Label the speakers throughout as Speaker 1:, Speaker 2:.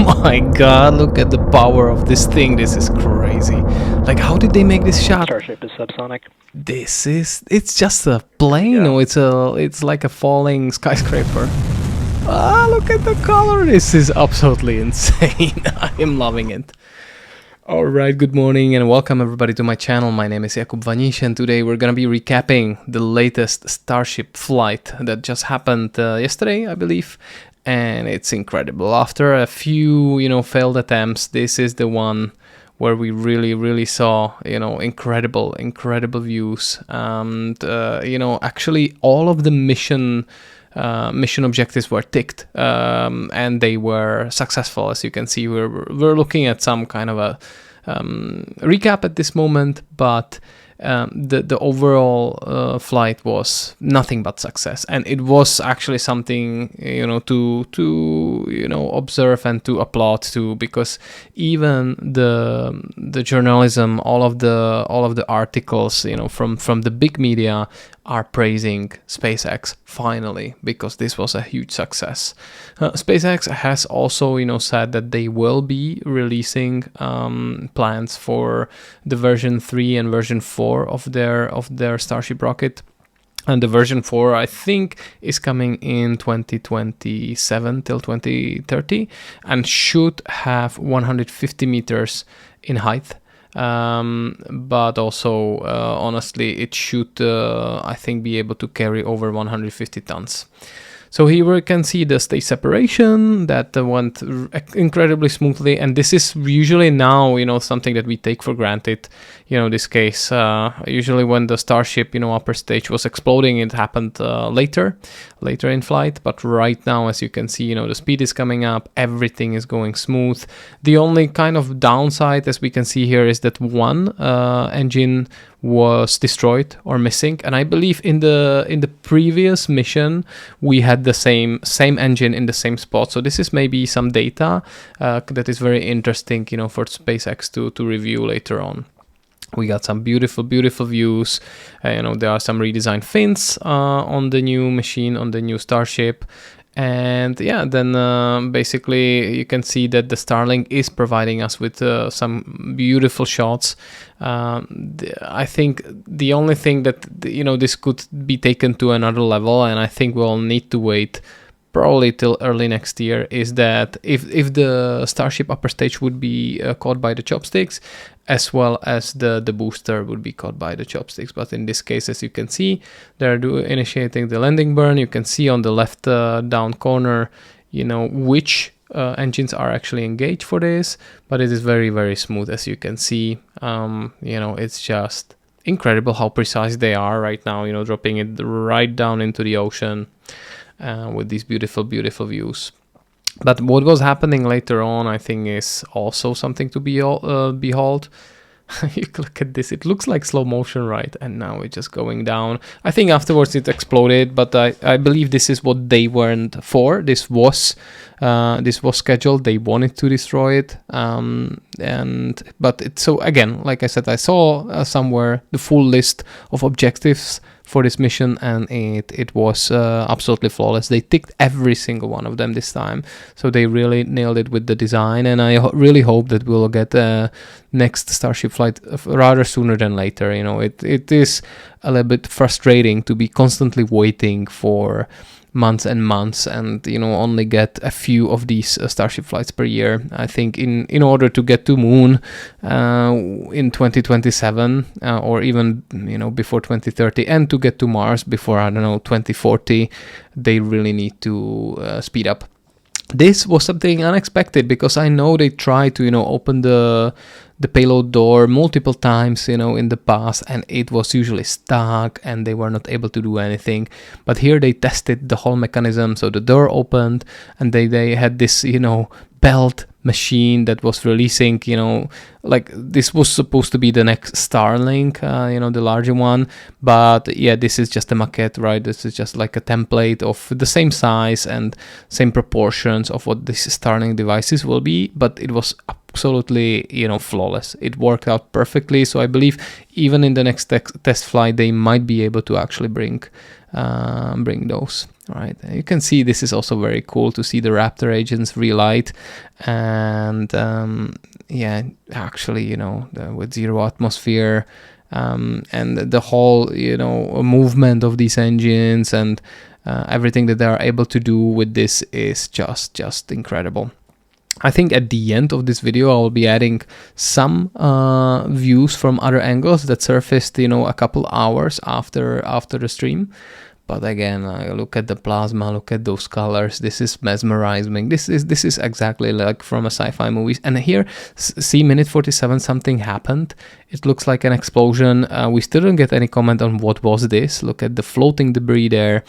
Speaker 1: my god, look at the power of this thing. This is crazy. Like, how did they make this shot?
Speaker 2: Starship is subsonic.
Speaker 1: It's just a plane,
Speaker 2: Yeah.
Speaker 1: or it's like a falling skyscraper. Ah, look at the color. This is absolutely insane. I am loving it. Alright, good morning and welcome everybody to my channel. My name is Jakub Vaniš and today we're gonna be recapping the latest Starship flight that just happened yesterday, I believe. And it's incredible. After a few, failed attempts, this is the one where we really saw, incredible views. And, actually all of the mission objectives were ticked, and they were successful. As you can see, we're looking at some kind of a recap at this moment, but the overall flight was nothing but success, and it was actually something to observe and to applaud to, because even the journalism, all of the articles from the big media are praising SpaceX finally, because this was a huge success. SpaceX has also said that they will be releasing plans for the version 3 and version 4 of their Starship rocket. And the version 4, I think, is coming in 2027 till 2030 and should have 150 meters in height. But also, honestly, it should, I think, be able to carry over 150 tons. So here we can see the stage separation that went incredibly smoothly, and this is usually now, something that we take for granted. This case, usually when the Starship, upper stage was exploding, it happened later in flight. But right now, as you can see, the speed is coming up, everything is going smooth. The only kind of downside, as we can see here, is that one engine was destroyed or missing, and I believe in the previous mission we had the same engine in the same spot. So this is maybe some data that is very interesting, for SpaceX to review later on. We got some beautiful views. There are some redesigned fins on the new machine, on the new Starship. And yeah, then basically you can see that the Starlink is providing us with some beautiful shots. I think the only thing that this could be taken to another level, and I think we'll need to wait probably till early next year, is that if the Starship upper stage would be caught by the chopsticks, as well as the booster would be caught by the chopsticks. But in this case, as you can see, they're initiating the landing burn. You can see on the left down corner, which engines are actually engaged for this, but it is very smooth, as you can see. It's just incredible how precise they are right now, dropping it right down into the ocean with these beautiful views. But what was happening later on, I think, is also something to behold. You look at this, it looks like slow motion, right? And now it's just going down. I think afterwards it exploded, but I believe this is what they weren't for. This was scheduled. They wanted to destroy it. So again, like I said, I saw somewhere the full list of objectives for this mission, and it was absolutely flawless. They ticked every single one of them this time, so they really nailed it with the design, and I really hope that we'll get next Starship flight rather sooner than later. It is a little bit frustrating to be constantly waiting for months and months and only get a few of these Starship flights per year. I think in order to get to moon in 2027 or even before 2030, and to get to Mars before 2040, they really need to speed up. This was something unexpected, because I know they tried to open the payload door multiple times in the past, and it was usually stuck and they were not able to do anything. But here they tested the whole mechanism, so the door opened and they had this belt machine that was releasing, like this was supposed to be the next Starlink, the larger one. But yeah, this is just a maquette, right? This is just like a template of the same size and same proportions of what this Starlink devices will be. But it was absolutely, you know, flawless. It worked out perfectly. So I believe even in the next test flight, they might be able to actually bring those. Right, and you can see this is also very cool to see the Raptor agents relight, and yeah, actually, you know, with 0 atmosphere, and the whole, you know, movement of these engines and everything that they are able to do with this is just incredible. I think at the end of this video, I will be adding some views from other angles that surfaced, you know, a couple hours after the stream. But again, look at the plasma, look at those colors. This is mesmerizing. This is exactly like from a sci-fi movie. And here, see, minute 47, something happened. It looks like an explosion. We still don't get any comment on what was this. Look at the floating debris there.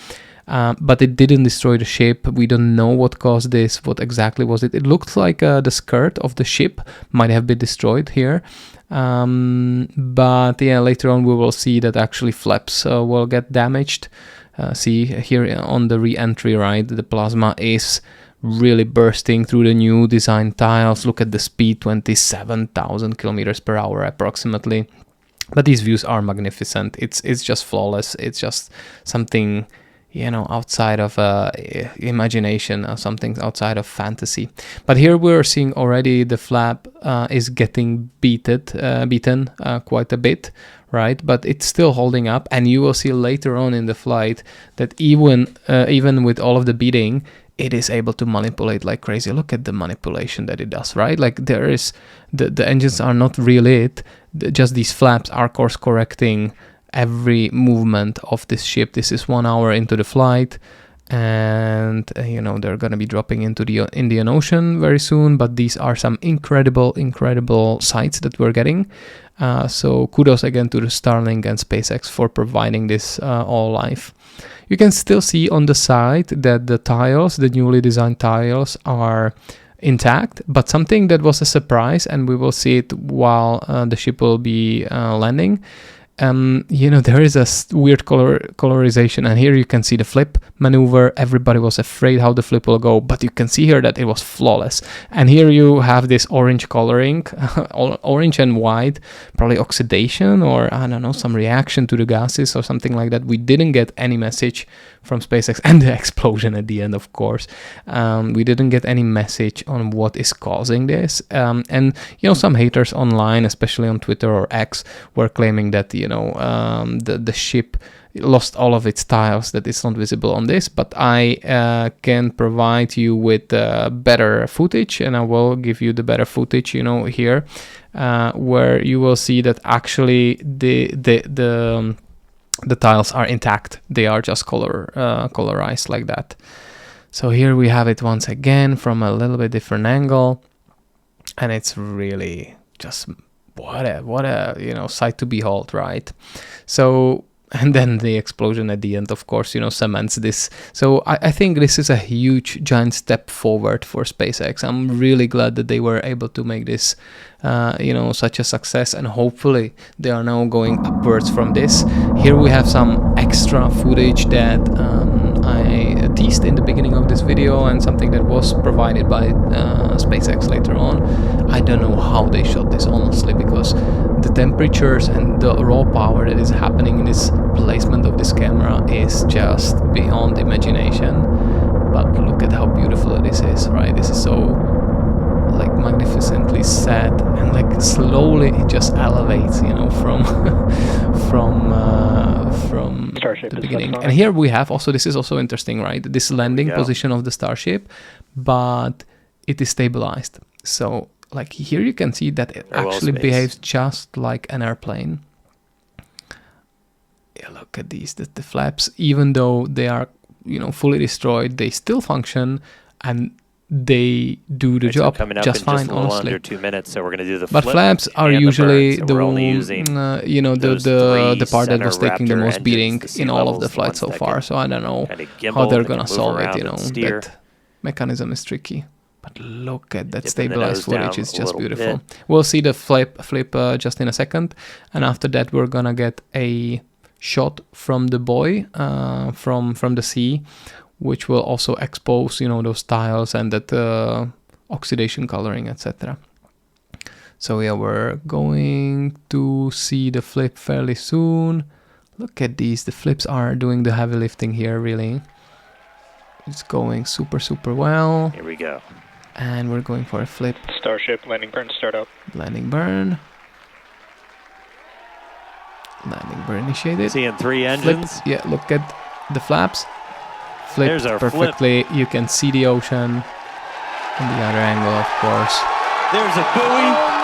Speaker 1: But it didn't destroy the ship. We don't know what caused this. What exactly was it? It looked like the skirt of the ship might have been destroyed here. But yeah, later on we will see that actually flaps will get damaged. See here on the re-entry, right? The plasma is really bursting through the new design tiles. Look at the speed, 27,000 kilometers per hour approximately. But these views are magnificent. It's just flawless. It's just something, you know, outside of imagination, or something outside of fantasy. But here we're seeing already the flap is getting beaten quite a bit, right? But it's still holding up, and you will see later on in the flight that even with all of the beating, it is able to manipulate like crazy. Look at the manipulation that it does, right? Like there is the engines are not really just these flaps are course correcting every movement of this ship. This is 1 hour into the flight, and you know, they're going to be dropping into the Indian Ocean very soon. But these are some incredible sights that we're getting. So kudos again to the Starlink and SpaceX for providing this all live. You can still see on the side that the tiles, the newly designed tiles, are intact, but something that was a surprise, and we will see it while the ship will be landing. You know, there is a weird colorization, and here you can see the flip maneuver. Everybody was afraid how the flip will go, but you can see here that it was flawless. And here you have this orange coloring, orange and white, probably oxidation or I don't know, some reaction to the gases or something like that. We didn't get any message from SpaceX, and the explosion at the end, of course. We didn't get any message on what is causing this. And you know, some haters online, especially on Twitter or X, were claiming that, you know, the ship lost all of its tiles, that it's not visible on this. But I can provide you with better footage, and I will give you the better footage, you know, here, where you will see that actually the tiles are intact. They are just colorized like that. So here we have it once again from a little bit different angle, and it's really just what a you know, sight to behold, right? So, and then the explosion at the end, of course, you know, cements this. So I think this is a huge, giant step forward for SpaceX. I'm really glad that they were able to make this, you know, such a success, and hopefully they are now going upwards from this. Here we have some extra footage that I teased in the beginning of this video, and something that was provided by SpaceX later on. I don't know how they shot this, honestly, because the temperatures and the raw power that is happening in this placement of this camera is just beyond imagination. But look at how beautiful this is, right? This is so like magnificently set, and like slowly it just elevates, you know, from Starship the beginning. And here we have also, this is also interesting, right? This landing position of the Starship, but it is stabilized. So like here you can see that it actually behaves just like an airplane. Yeah, look at these, the flaps, even though they are, you know, fully destroyed, they still function, and they do the job just fine, honestly.
Speaker 2: Under 2 minutes, so we're going to do the
Speaker 1: but flaps are usually the you know, the part that was taking the most beating in all of the flights so far. So I don't know how they're gonna solve it. You know, that mechanism is tricky. But look at that stabilized footage; it's just beautiful. We'll see the flip just in a second, and after that we're gonna get a shot from the buoy from the sea, which will also expose, you know, those tiles and that oxidation coloring, etc. So yeah, we're going to see the flip fairly soon. Look at these, the flips are doing the heavy lifting here, really. It's going super, super well.
Speaker 2: Here we go.
Speaker 1: And we're going for a flip.
Speaker 3: Starship, landing burn, start up.
Speaker 1: Landing burn. Landing burn initiated.
Speaker 2: Seeing 3 engines.
Speaker 1: Flip. Yeah, look at the flaps. Flipped
Speaker 2: There's our
Speaker 1: perfectly. You can see the ocean in the other angle, of course.
Speaker 2: There's a buoy.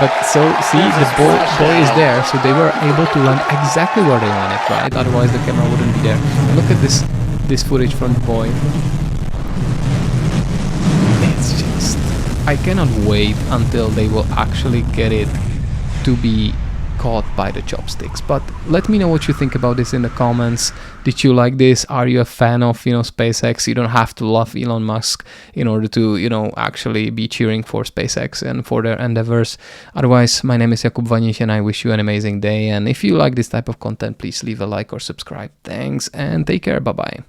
Speaker 1: But so, see, the buoy is there, so they were able to land exactly where they wanted, right? Otherwise the camera wouldn't be there. And look at this footage from the buoy. It's just... I cannot wait until they will actually get it to be caught by the chopsticks. But let me know what you think about this in the comments. Did you like this? Are you a fan of, SpaceX? You don't have to love Elon Musk in order to, actually be cheering for SpaceX and for their endeavors. Otherwise, my name is Jakub Vaniš and I wish you an amazing day. And if you like this type of content, please leave a like or subscribe. Thanks and take care. Bye-bye.